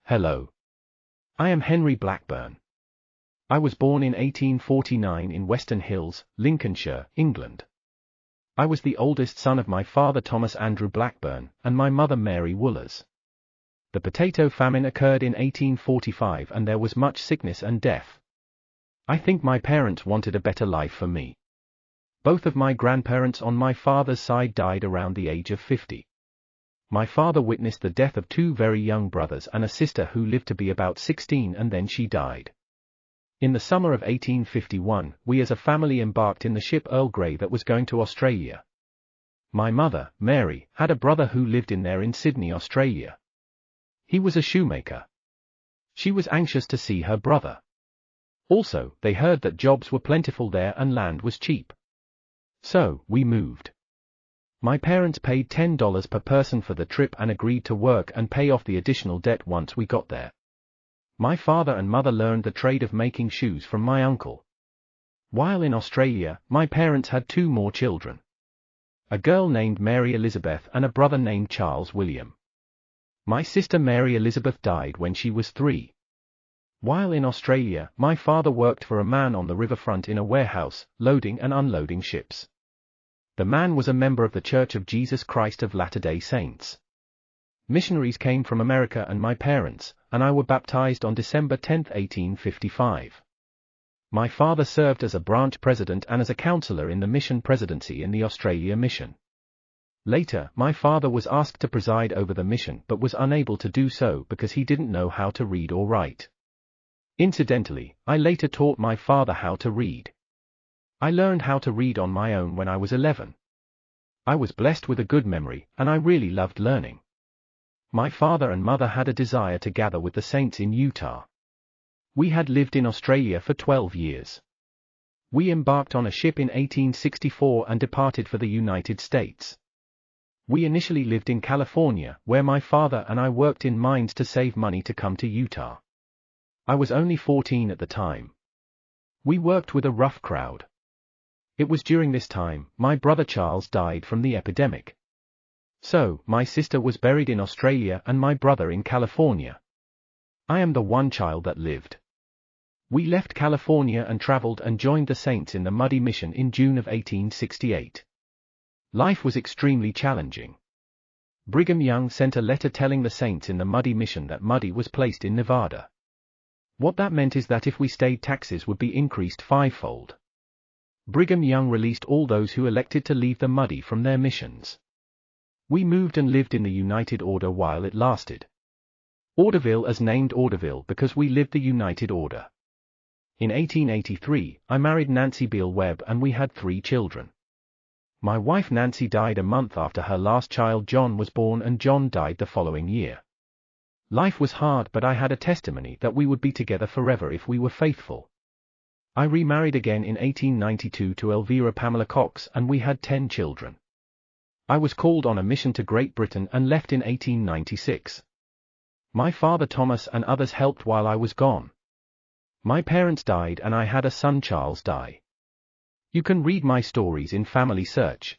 Hello. I am Henry Blackburn. I was born in 1849 in Western Hills, Lincolnshire, England. I was the oldest son of my father Thomas Andrew Blackburn and my mother Mary Woolers. The potato famine occurred in 1845 and there was much sickness and death. I think my parents wanted a better life for me. Both of my grandparents on my father's side died around the age of 50. My father witnessed the death of two very young brothers and a sister who lived to be about 16 and then she died. In the summer of 1851, we as a family embarked in the ship Earl Grey that was going to Australia. My mother, Mary, had a brother who lived in Sydney, Australia. He was a shoemaker. She was anxious to see her brother. Also, they heard that jobs were plentiful there and land was cheap. So, we moved. My parents paid $10 per person for the trip and agreed to work and pay off the additional debt once we got there. My father and mother learned the trade of making shoes from my uncle. While in Australia, my parents had two more children. A girl named Mary Elizabeth and a brother named Charles William. My sister Mary Elizabeth died when she was 3. While in Australia, my father worked for a man on the riverfront in a warehouse, loading and unloading ships. The man was a member of the Church of Jesus Christ of Latter-day Saints. Missionaries came from America and my parents and I were baptized on December 10, 1855. My father served as a branch president and as a counselor in the mission presidency in the Australia mission. Later, my father was asked to preside over the mission but was unable to do so because he didn't know how to read or write. Incidentally, I later taught my father how to read. I learned how to read on my own when I was 11. I was blessed with a good memory, and I really loved learning. My father and mother had a desire to gather with the saints in Utah. We had lived in Australia for 12 years. We embarked on a ship in 1864 and departed for the United States. We initially lived in California, where my father and I worked in mines to save money to come to Utah. I was only 14 at the time. We worked with a rough crowd. It was during this time, my brother Charles died from the epidemic. So, my sister was buried in Australia and my brother in California. I am the one child that lived. We left California and traveled and joined the saints in the Muddy Mission in June of 1868. Life was extremely challenging. Brigham Young sent a letter telling the saints in the Muddy Mission that Muddy was placed in Nevada. What that meant is that if we stayed, taxes would be increased 5-fold. Brigham Young released all those who elected to leave the Muddy from their missions. We moved and lived in the United Order while it lasted. Orderville is named Orderville because we lived the United Order. In 1883, I married Nancy Beale Webb and we had 3 children. My wife Nancy died a month after her last child John was born and John died the following year. Life was hard, but I had a testimony that we would be together forever if we were faithful. I remarried again in 1892 to Elvira Pamela Cox and we had 10 children. I was called on a mission to Great Britain and left in 1896. My father Thomas and others helped while I was gone. My parents died and I had a son Charles die. You can read my stories in Family Search.